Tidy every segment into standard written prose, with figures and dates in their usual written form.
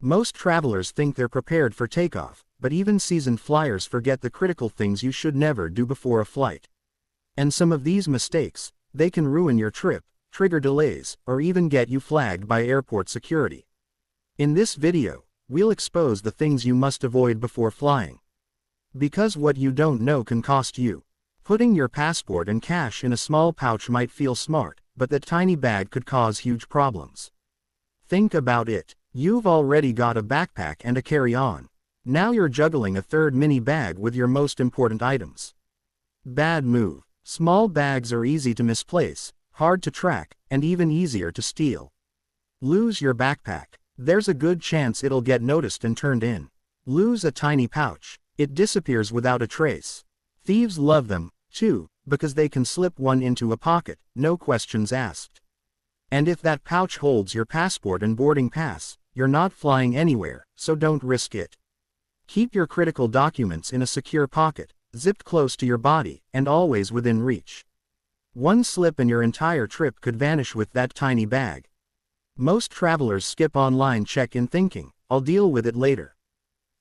Most travelers think they're prepared for takeoff, but even seasoned flyers forget the critical things you should never do before a flight. And some of these mistakes, they can ruin your trip, trigger delays, or even get you flagged by airport security. In this video, we'll expose the things you must avoid before flying. Because what you don't know can cost you. Putting your passport and cash in a small pouch might feel smart, but that tiny bag could cause huge problems. Think about it. You've already got a backpack and a carry-on. Now you're juggling a third mini bag with your most important items. Bad move. Small bags are easy to misplace, hard to track, and even easier to steal. Lose your backpack. There's a good chance it'll get noticed and turned in. Lose a tiny pouch. It disappears without a trace. Thieves love them, too, because they can slip one into a pocket, no questions asked. And if that pouch holds your passport and boarding pass, you're not flying anywhere, so don't risk it. Keep your critical documents in a secure pocket, zipped close to your body, and always within reach. One slip and your entire trip could vanish with that tiny bag. Most travelers skip online check-in thinking, I'll deal with it later.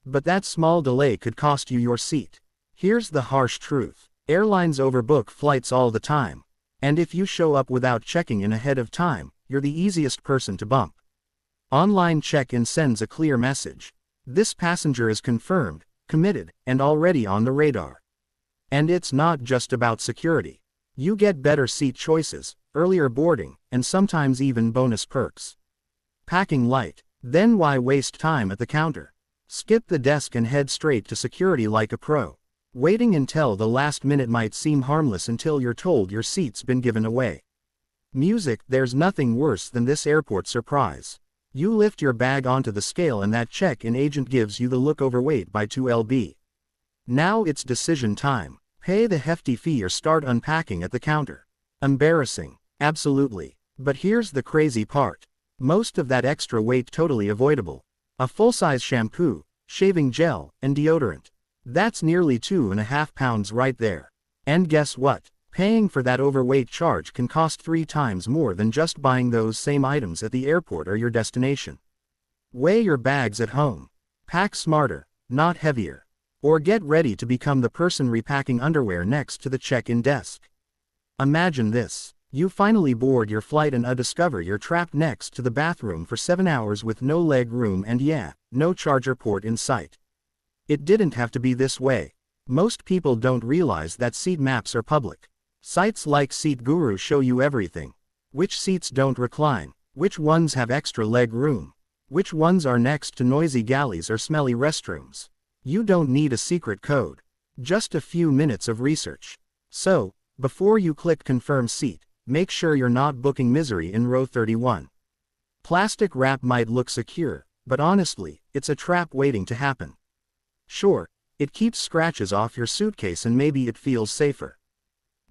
But that small delay could cost you your seat. Here's the harsh truth. Airlines overbook flights all the time. And if you show up without checking in ahead of time, you're the easiest person to bump. Online check-in sends a clear message. This passenger is confirmed, committed, and already on the radar. And it's not just about security. You get better seat choices, earlier boarding, and sometimes even bonus perks. Packing light. Then why waste time at the counter? Skip the desk and head straight to security like a pro. Waiting until the last minute might seem harmless until you're told your seat's been given away. Music. There's nothing worse than this airport surprise. You lift your bag onto the scale and that check-in agent gives you the look overweight by 2 lb. Now it's decision time. Pay the hefty fee or start unpacking at the counter. Embarrassing. Absolutely. But here's the crazy part. Most of that extra weight totally avoidable. A full-size shampoo, shaving gel, and deodorant. That's nearly 2.5 pounds right there. And guess what? Paying for that overweight charge can cost 3 times more than just buying those same items at the airport or your destination. Weigh your bags at home. Pack smarter, not heavier. Or get ready to become the person repacking underwear next to the check-in desk. Imagine this. You finally board your flight and discover you're trapped next to the bathroom for 7 hours with no leg room and no charger port in sight. It didn't have to be this way. Most people don't realize that seat maps are public. Sites like Seat Guru show you everything. Which seats don't recline, which ones have extra leg room, which ones are next to noisy galleys or smelly restrooms. You don't need a secret code. Just a few minutes of research. So, before you click confirm seat, make sure you're not booking misery in row 31. Plastic wrap might look secure, but honestly, it's a trap waiting to happen. Sure, it keeps scratches off your suitcase and maybe it feels safer.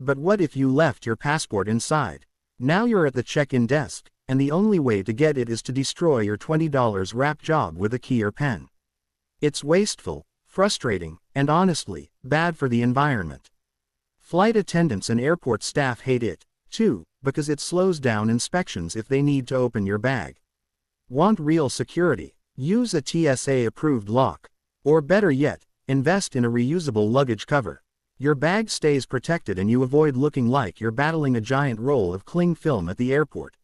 But what if you left your passport inside? Now you're at the check-in desk, and the only way to get it is to destroy your $20 wrap job with a key or pen. It's wasteful, frustrating, and honestly, bad for the environment. Flight attendants and airport staff hate it, too, because it slows down inspections if they need to open your bag. Want real security? Use a TSA-approved lock. Or better yet, invest in a reusable luggage cover. Your bag stays protected and you avoid looking like you're battling a giant roll of cling film at the airport.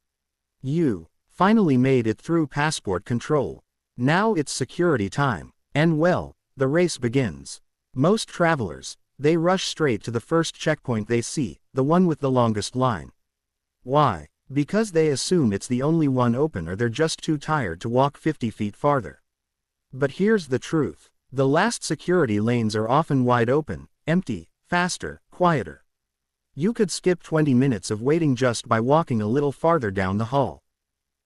You finally made it through passport control. Now it's security time. And well, the race begins. Most travelers, they rush straight to the first checkpoint they see, the one with the longest line. Why? Because they assume it's the only one open or they're just too tired to walk 50 feet farther. But here's the truth. The last security lanes are often wide open, empty, faster, quieter. You could skip 20 minutes of waiting just by walking a little farther down the hall.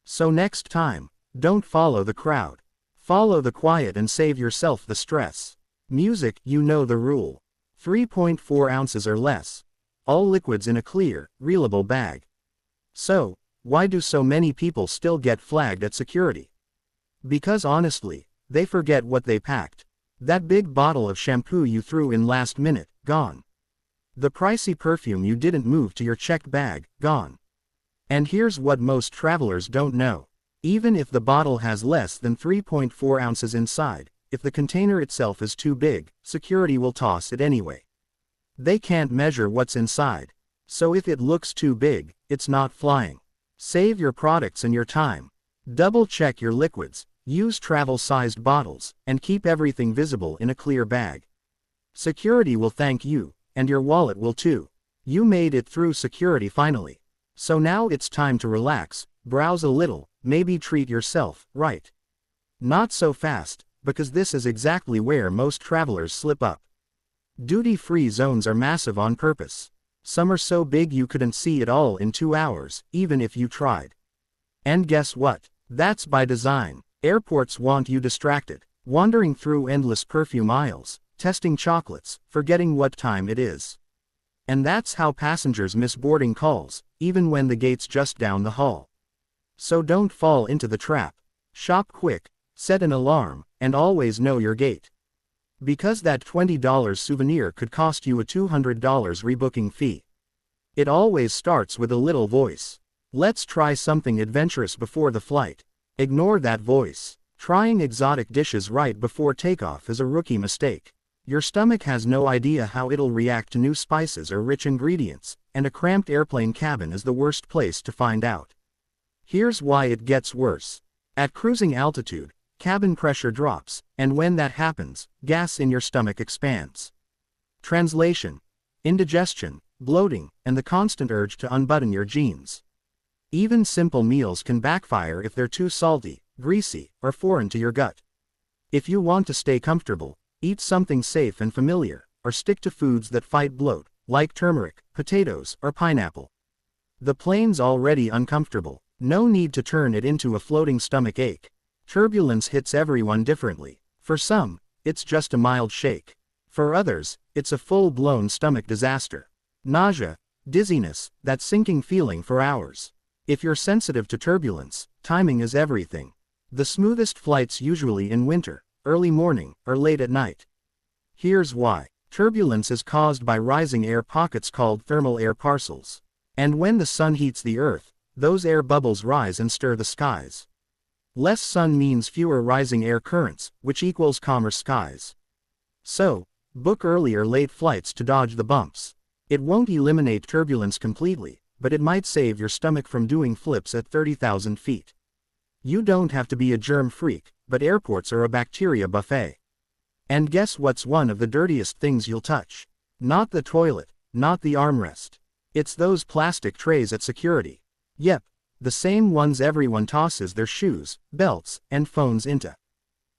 So next time, don't follow the crowd. Follow the quiet and save yourself the stress. Music. You know the rule. 3.4 ounces or less. All liquids in a clear, reelable bag. So, why do so many people still get flagged at security? Because honestly, they forget what they packed. That big bottle of shampoo you threw in last minute, gone. The pricey perfume you didn't move to your checked bag, gone. And here's what most travelers don't know. Even if the bottle has less than 3.4 ounces inside, if the container itself is too big, security will toss it anyway. They can't measure what's inside. So if it looks too big, it's not flying. Save your products and your time. Double check your liquids, use travel-sized bottles, and keep everything visible in a clear bag. Security will thank you, and your wallet will too. You made it through security finally. So now it's time to relax, browse a little, maybe treat yourself, right? Not so fast, because this is exactly where most travelers slip up. Duty-free zones are massive on purpose. Some are so big you couldn't see it all in 2 hours, even if you tried. And guess what? That's by design. Airports want you distracted, wandering through endless perfume aisles, testing chocolates, forgetting what time it is. And that's how passengers miss boarding calls, even when the gate's just down the hall. So don't fall into the trap. Shop quick, set an alarm, and always know your gate. Because that $20 souvenir could cost you a $200 rebooking fee. It always starts with a little voice. Let's try something adventurous before the flight. Ignore that voice. Trying exotic dishes right before takeoff is a rookie mistake. Your stomach has no idea how it'll react to new spices or rich ingredients, and a cramped airplane cabin is the worst place to find out. Here's why it gets worse. At cruising altitude, cabin pressure drops, and when that happens, gas in your stomach expands. Translation: indigestion, bloating, and the constant urge to unbutton your jeans. Even simple meals can backfire if they're too salty, greasy, or foreign to your gut. If you want to stay comfortable, eat something safe and familiar, or stick to foods that fight bloat, like turmeric, potatoes, or pineapple. The plane's already uncomfortable. No need to turn it into a floating stomach ache. Turbulence hits everyone differently. For some, it's just a mild shake. For others, it's a full-blown stomach disaster. Nausea, dizziness, that sinking feeling for hours. If you're sensitive to turbulence, timing is everything. The smoothest flights usually in winter, early morning, or late at night. Here's why. Turbulence is caused by rising air pockets called thermal air parcels. And when the sun heats the earth, those air bubbles rise and stir the skies. Less sun means fewer rising air currents, which equals calmer skies. So, book early or late flights to dodge the bumps. It won't eliminate turbulence completely, but it might save your stomach from doing flips at 30,000 feet. You don't have to be a germ freak, but airports are a bacteria buffet. And guess what's one of the dirtiest things you'll touch? Not the toilet, not the armrest. It's those plastic trays at security. Yep, the same ones everyone tosses their shoes, belts, and phones into.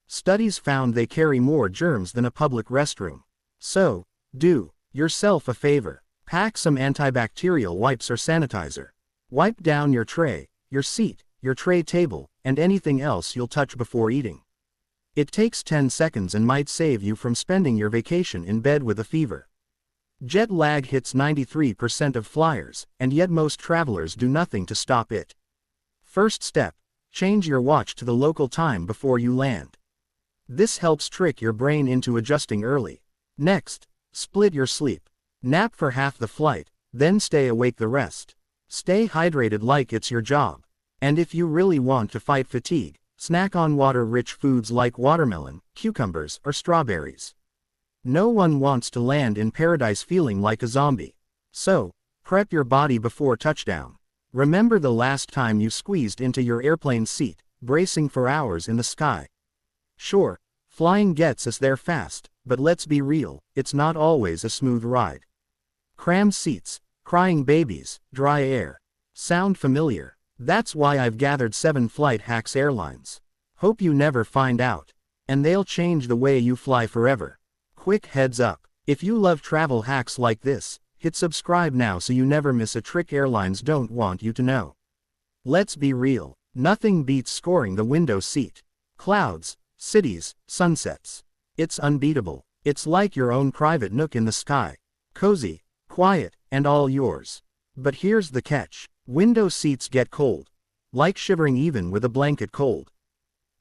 Studies found they carry more germs than a public restroom. So, do yourself a favor. Pack some antibacterial wipes or sanitizer. Wipe down your tray, your seat, your tray table, and anything else you'll touch before eating. It takes 10 seconds and might save you from spending your vacation in bed with a fever. Jet lag hits 93% of flyers, and yet most travelers do nothing to stop it. First step: change your watch to the local time before you land. This helps trick your brain into adjusting early. Next, split your sleep. Nap for half the flight, then stay awake the rest. Stay hydrated like it's your job. And if you really want to fight fatigue, snack on water-rich foods like watermelon, cucumbers, or strawberries. No one wants to land in paradise feeling like a zombie. So, prep your body before touchdown. Remember the last time you squeezed into your airplane seat, bracing for hours in the sky. Sure, flying gets us there fast, but let's be real, it's not always a smooth ride. Crammed seats, crying babies, dry air. Sound familiar? That's why I've gathered 7 flight hacks airlines. Hope you never find out. And they'll change the way you fly forever. Quick heads up. If you love travel hacks like this, hit subscribe now so you never miss a trick airlines don't want you to know. Let's be real. Nothing beats scoring the window seat. Clouds, cities, sunsets. It's unbeatable. It's like your own private nook in the sky. Cozy, quiet, and all yours. But here's the catch. Window seats get cold. Like shivering even with a blanket cold.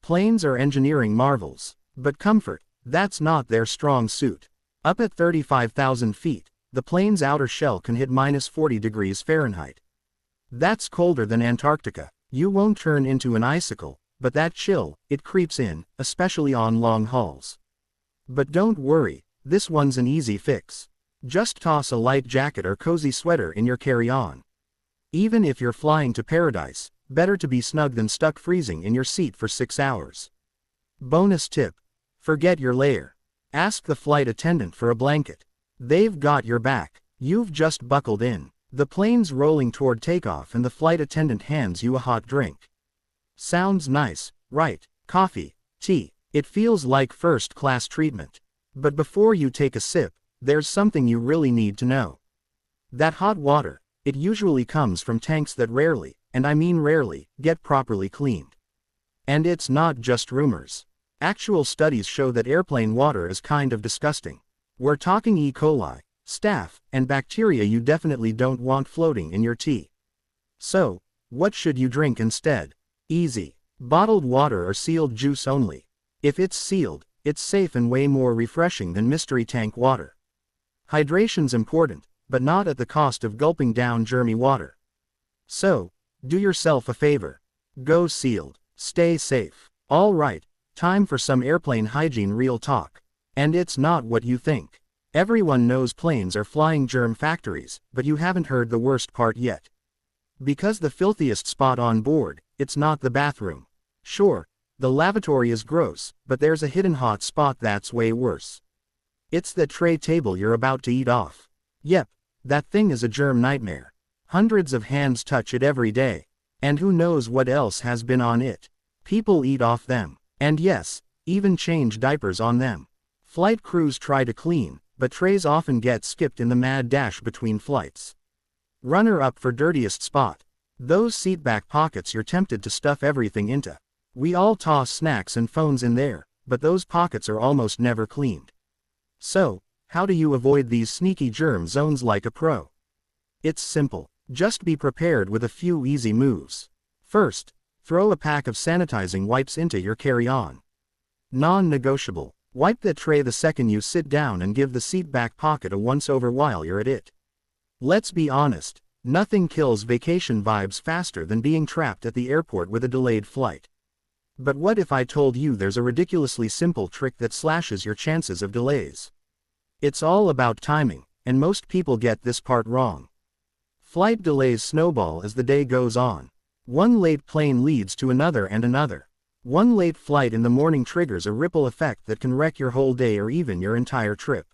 Planes are engineering marvels. But comfort, that's not their strong suit. Up at 35,000 feet, the plane's outer shell can hit -40 degrees Fahrenheit. That's colder than Antarctica. You won't turn into an icicle, but that chill, it creeps in, especially on long hauls. But don't worry, this one's an easy fix. Just toss a light jacket or cozy sweater in your carry-on. Even if you're flying to paradise, better to be snug than stuck freezing in your seat for 6 hours. Bonus tip: forget your layer. Ask the flight attendant for a blanket. They've got your back. You've just buckled in. The plane's rolling toward takeoff and the flight attendant hands you a hot drink. Sounds nice, right? Coffee, tea. It feels like first-class treatment. But before you take a sip, there's something you really need to know. That hot water, it usually comes from tanks that rarely, and I mean rarely, get properly cleaned. And it's not just rumors. Actual studies show that airplane water is kind of disgusting. We're talking E. coli, staph, and bacteria you definitely don't want floating in your tea. So, what should you drink instead? Easy. Bottled water or sealed juice only. If it's sealed, it's safe and way more refreshing than mystery tank water. Hydration's important, but not at the cost of gulping down germy water. So, do yourself a favor. Go sealed. Stay safe. All right, time for some airplane hygiene real talk. And it's not what you think. Everyone knows planes are flying germ factories, but you haven't heard the worst part yet. Because the filthiest spot on board, it's not the bathroom. Sure, the lavatory is gross, but there's a hidden hot spot that's way worse. It's the tray table you're about to eat off. Yep, that thing is a germ nightmare. Hundreds of hands touch it every day. And who knows what else has been on it. People eat off them. And yes, even change diapers on them. Flight crews try to clean, but trays often get skipped in the mad dash between flights. Runner-up for dirtiest spot. Those seatback pockets you're tempted to stuff everything into. We all toss snacks and phones in there, but those pockets are almost never cleaned. So, how do you avoid these sneaky germ zones like a pro? It's simple. Just be prepared with a few easy moves. First, throw a pack of sanitizing wipes into your carry-on. Non-negotiable. Wipe the tray the second you sit down and give the seatback pocket a once-over while you're at it. Let's be honest, nothing kills vacation vibes faster than being trapped at the airport with a delayed flight. But what if I told you there's a ridiculously simple trick that slashes your chances of delays? It's all about timing, and most people get this part wrong. Flight delays snowball as the day goes on. One late plane leads to another and another. One late flight in the morning triggers a ripple effect that can wreck your whole day or even your entire trip.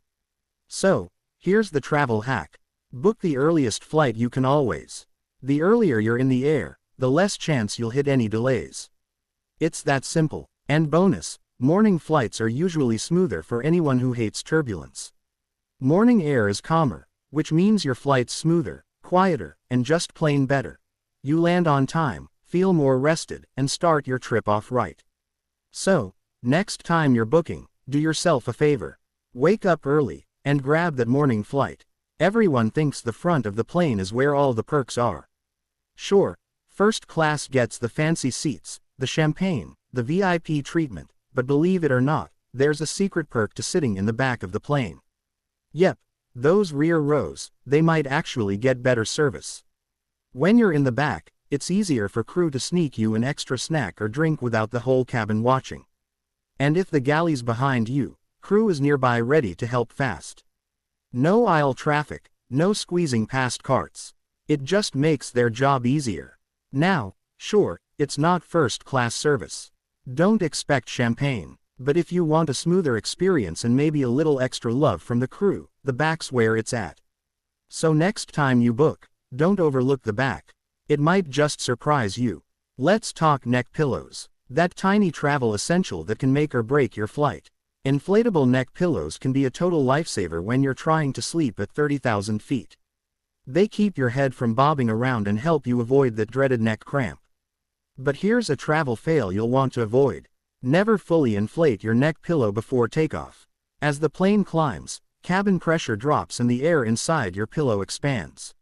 So, here's the travel hack. Book the earliest flight you can always. The earlier you're in the air, the less chance you'll hit any delays. It's that simple. And bonus, morning flights are usually smoother for anyone who hates turbulence. Morning air is calmer, which means your flight's smoother, quieter, and just plain better. You land on time, feel more rested, and start your trip off right. So, next time you're booking, do yourself a favor. Wake up early, and grab that morning flight. Everyone thinks the front of the plane is where all the perks are. Sure, first class gets the fancy seats, the champagne, the VIP treatment, but believe it or not, there's a secret perk to sitting in the back of the plane. Yep, those rear rows, they might actually get better service. When you're in the back, it's easier for crew to sneak you an extra snack or drink without the whole cabin watching. And if the galley's behind you, crew is nearby ready to help fast. No aisle traffic, no squeezing past carts. It just makes their job easier. Now, sure, it's not first-class service. Don't expect champagne. But if you want a smoother experience and maybe a little extra love from the crew, the back's where it's at. So next time you book, don't overlook the back. It might just surprise you. Let's talk neck pillows. That tiny travel essential that can make or break your flight. Inflatable neck pillows can be a total lifesaver when you're trying to sleep at 30,000 feet. They keep your head from bobbing around and help you avoid that dreaded neck cramp. But here's a travel fail you'll want to avoid. Never fully inflate your neck pillow before takeoff. As the plane climbs, cabin pressure drops and the air inside your pillow expands.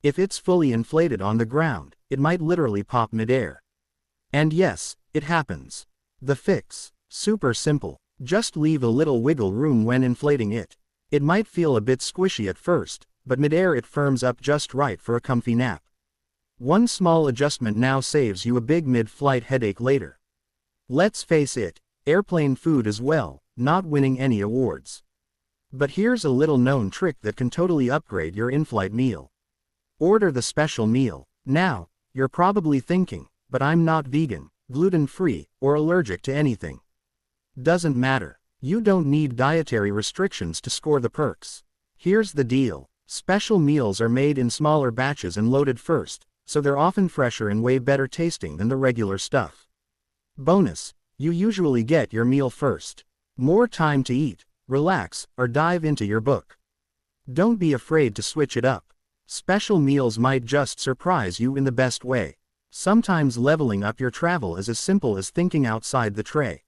If it's fully inflated on the ground, it might literally pop midair. And yes, it happens. The fix: super simple. Just leave a little wiggle room when inflating it. It might feel a bit squishy at first, but midair it firms up just right for a comfy nap. One small adjustment now saves you a big mid-flight headache later. Let's face it, airplane food is, well, not winning any awards. But here's a little known trick that can totally upgrade your in-flight meal. Order the special meal. Now, you're probably thinking, but I'm not vegan, gluten-free, or allergic to anything. Doesn't matter. You don't need dietary restrictions to score the perks. Here's the deal. Special meals are made in smaller batches and loaded first, so they're often fresher and way better tasting than the regular stuff. Bonus, you usually get your meal first. More time to eat, relax, or dive into your book. Don't be afraid to switch it up. Special meals might just surprise you in the best way. Sometimes leveling up your travel is as simple as thinking outside the tray.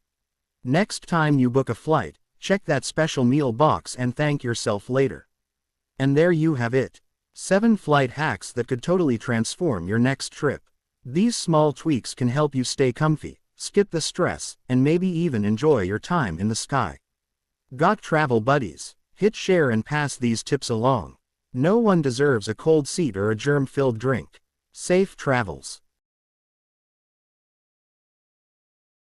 Next time you book a flight, check that special meal box and thank yourself later. And there you have it. 7 flight hacks that could totally transform your next trip. These small tweaks can help you stay comfy, skip the stress, and maybe even enjoy your time in the sky. Got travel buddies? Hit share and pass these tips along. No one deserves a cold seat or a germ-filled drink. Safe travels.